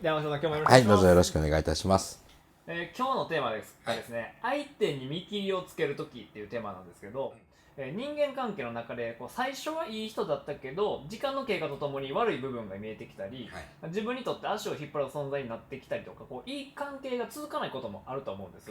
山下さん、今日もよろしくおはい、願いします。どうぞよろしくお願いいたします。今日のテーマですね、相手に見切りをつけるときっていうテーマなんですけど、人間関係の中で最初はいい人だったけど時間の経過とともに悪い部分が見えてきたり、自分にとって足を引っ張る存在になってきたりとか、いい関係が続かないこともあると思うんです、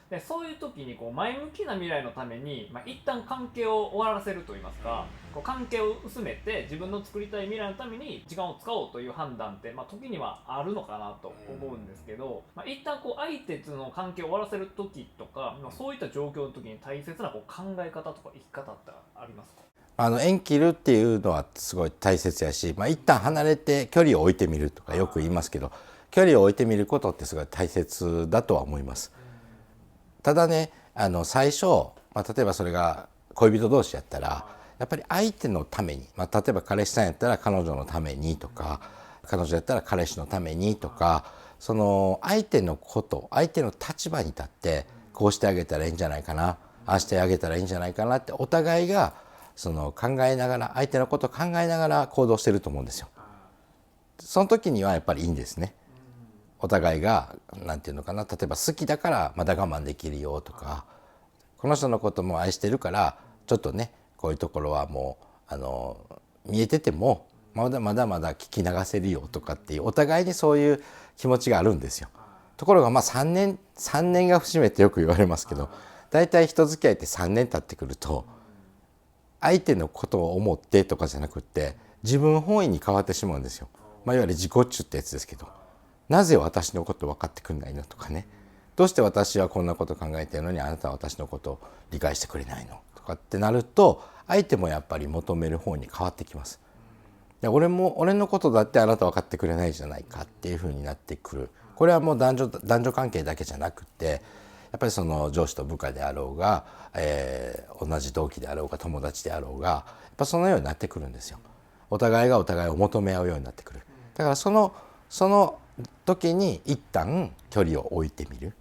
でそういう時に前向きな未来のために、一旦関係を終わらせるといいますか、関係を薄めて自分の作りたい未来のために時間を使おうという判断って、時にはあるのかなと思うんですけど、一旦相手との関係を終わらせる時とか、そういった状況の時に大切な考え方とか生き方ってありますか？縁切るっていうのはすごい大切やし、一旦離れて距離を置いてみるとかよく言いますけど、距離を置いてみることってすごい大切だとは思います。ただね、最初、例えばそれが恋人同士やったらやっぱり相手のために、例えば彼氏さんやったら彼女のためにとか、彼女やったら彼氏のためにとか、その相手のこと相手の立場に立ってこうしてあげたらいいんじゃないかな、ああしてあげたらいいんじゃないかなってお互いがその考えながら、相手のことを考えながら行動してると思うんですよ。その時にはやっぱりいいんですね。お互いがなんていうのかな、例えば好きだからまだ我慢できるよとか、この人のことも愛してるからちょっとね、こういうところはもう見えててもまだまだまだ聞き流せるよとかっていう、お互いにそういう気持ちがあるんですよ。ところが3年が節目ってよく言われますけど、だいたい人付き合いって3年経ってくると相手のことを思ってとかじゃなくって自分本位に変わってしまうんですよ。いわゆる自己中ってやつですけど、なぜ私のこと分かってくれないのとかね、どうして私はこんなこと考えてるのにあなたは私のことを理解してくれないのとかってなると、相手もやっぱり求める方に変わってきます。で俺のことだってあなた分かってくれないじゃないかっていう風になってくる。これはもう男女関係だけじゃなくて、やっぱりその上司と部下であろうが、同じ同期であろうが友達であろうが、やっぱそのようになってくるんですよ。お互いがお互いを求め合うようになってくる。だからその時に一旦距離を置いてみる。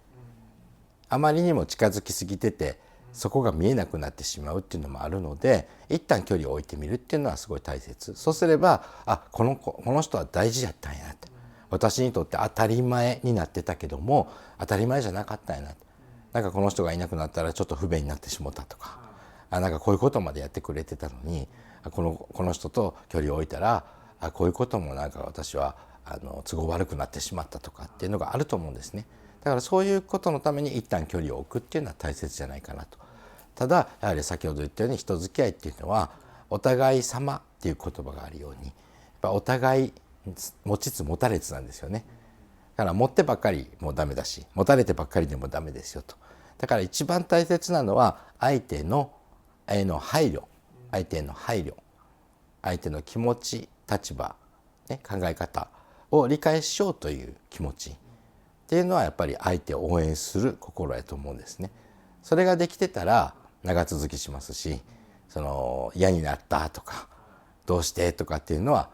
あまりにも近づきすぎててそこが見えなくなってしまうっていうのもあるので、一旦距離を置いてみるっていうのはすごい大切。そうすれば、この人は大事やったんやって、私にとって当たり前になってたけども当たり前じゃなかったんやな、なんかこの人がいなくなったらちょっと不便になってしまったとか、なんかこういうことまでやってくれてたのにこの人と距離を置いたらこういうこともなんか私は都合悪くなってしまったとかっていうのがあると思うんですね。だからそういうことのために一旦距離を置くっていうのは大切じゃないかなと。ただやはり先ほど言ったように人付き合いっていうのはお互い様っていう言葉があるように、やっぱお互い持ちつ持たれつなんですよね。だから持ってばっかりもダメだし、持たれてばっかりでもダメですよと。だから一番大切なのは相手の配慮、相手への配慮、相手の気持ち、立場、考え方を理解しようという気持ちっていうのはやっぱり相手を応援する心やと思うんですね。それができてたら長続きしますし、その嫌になったとかどうしてとかっていうのは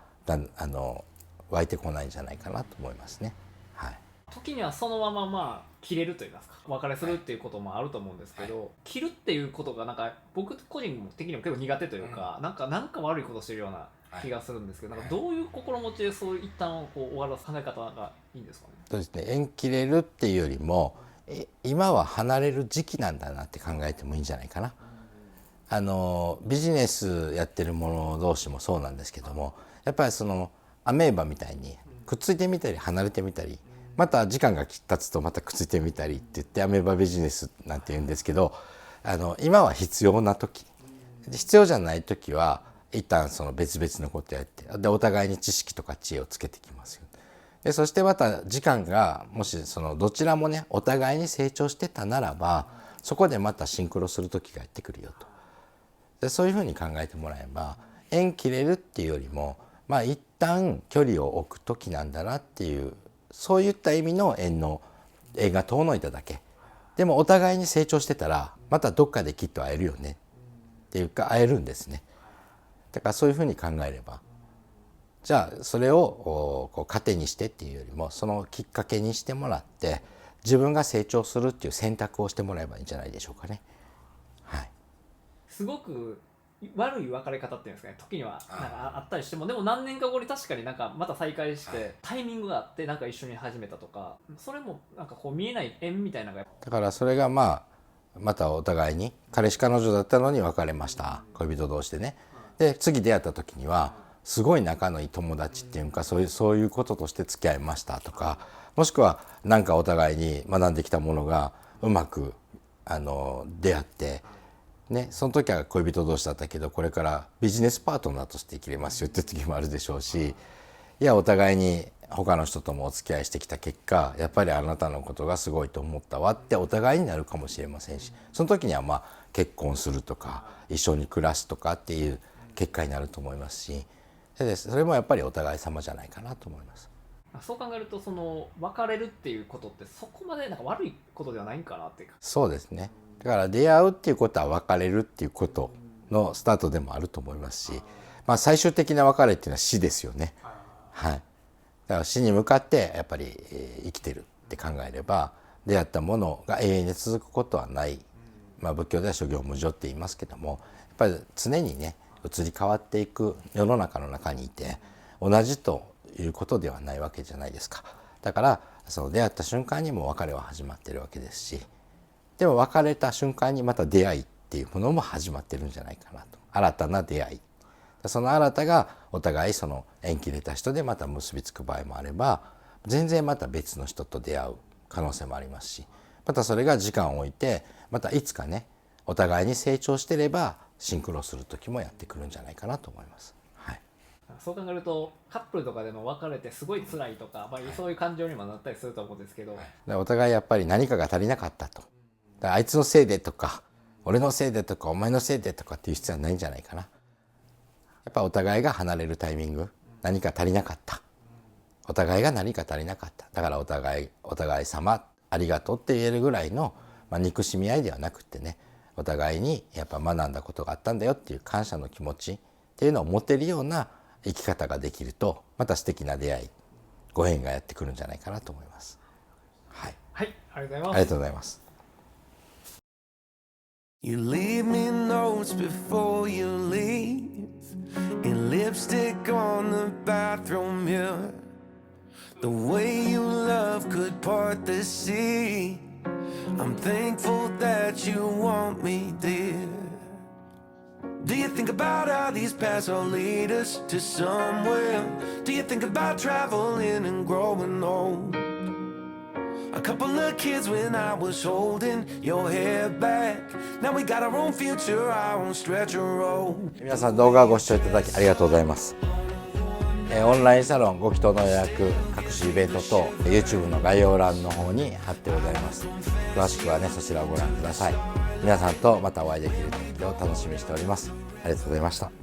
湧いてこないんじゃないかなと思いますね。はい。時にはそのまま切れると言いますか、お別れするっていうこともあると思うんですけど、切るっていうことが僕個人的にも結構苦手というか、なんか悪いことしてるような気がするんですけど、どういう心持ちでそういう一旦終わらす考え方がいいんですかね。そうですね、縁切れるっていうよりも今は離れる時期なんだなって考えてもいいんじゃないかな。ビジネスやってる者同士もそうなんですけども、やっぱりそのアメーバみたいにくっついてみたり離れてみたり、また時間が経つとまたくっついてみたりって言ってアメーバビジネスなんて言うんですけど、今は必要な時、必要じゃない時は一旦その別々のことやって、でお互いに知識とか知恵をつけてきますよ。でそしてまた時間がもしそのどちらもねお互いに成長してたならば、そこでまたシンクロする時がやってくるよと。でそういうふうに考えてもらえば、縁切れるっていうよりも一旦距離を置く時なんだなっていう、そういった意味の縁が遠のいただけ。でもお互いに成長してたらまたどっかできっと会えるよねっていうか会えるんですね。だからそういうふうに考えれば、じゃあそれを糧にしてっていうよりもそのきっかけにしてもらって自分が成長するっていう選択をしてもらえばいいんじゃないでしょうかね。はい。すごく悪い別れ方っていうんですかね、時にはなんかあったりしても、でも何年か後に確かになんかまた再会してタイミングがあってなんか一緒に始めたとか、それもなんかこう見えない縁みたいなのがだからそれがまたお互いに彼氏彼女だったのに別れました、恋人同士でね。で次出会った時にはすごい仲のいい友達っていうか、そういうこととして付き合いましたとか、もしくは何かお互いに学んできたものがうまく出会ってね、その時は恋人同士だったけどこれからビジネスパートナーとして生きれますよって時もあるでしょうし、いやお互いに他の人ともお付き合いしてきた結果やっぱりあなたのことがすごいと思ったわってお互いになるかもしれませんし、その時には結婚するとか一緒に暮らすとかっていう結果になると思いますし、それもやっぱりお互い様じゃないかなと思います。そう考えるとその別れるっていうことってそこまでなんか悪いことではないんかなっていうか。そうですね。だから出会うっていうことは別れるっていうことのスタートでもあると思いますし、最終的な別れっていうのは死ですよね。はい。だから死に向かってやっぱり生きてるって考えれば、出会ったものが永遠に続くことはない。仏教では諸行無常って言いますけども、やっぱり常にね移り変わっていく世の中の中にいて同じということではないわけじゃないですか。だからその出会った瞬間にも別れは始まってるわけですし、でも別れた瞬間にまた出会いっていうものも始まってるんじゃないかなと。新たな出会い、その新たがお互いその縁切れた人でまた結びつく場合もあれば、全然また別の人と出会う可能性もありますし、またそれが時間を置いてまたいつかねお互いに成長してればシンクロする時もやってくるんじゃないかなと思います。はい、そう考えるとカップルとかでも別れてすごい辛いとか、そういう感情にもなったりすると思うんですけど、お互いやっぱり何かが足りなかったと。だからあいつのせいでとか俺のせいでとかお前のせいでとかっていう必要はないんじゃないかな。やっぱお互いが離れるタイミング、何か足りなかった、お互いが何か足りなかった、だからお互い様ありがとうって言えるぐらいの、憎しみ合いではなくってね、お互いにやっぱ学んだことがあったんだよっていう感謝の気持ちっていうのを持てるような生き方ができると、また素敵な出会いご縁がやってくるんじゃないかなと思います。はい、はい、ありがとうございます。ありがとうございます。You leave me notes before you leave, and lipstick on the bathroom mirror. The way you love could part the sea. I'm thankful that you want me, dear. Do you think about how these paths all lead us to somewhere? Do you think about traveling and growing old? A couple of kids when I was holding your hair back. Now we got our own future, our own stretch of road. 皆さん動画をご視聴いただきありがとうございます。オンラインサロンご祈祷の予約、各種イベント等 YouTube の概要欄の方に貼ってございます。詳しくはねそちらをご覧ください。皆さんとまたお会いできる時を楽しみにしております。ありがとうございました。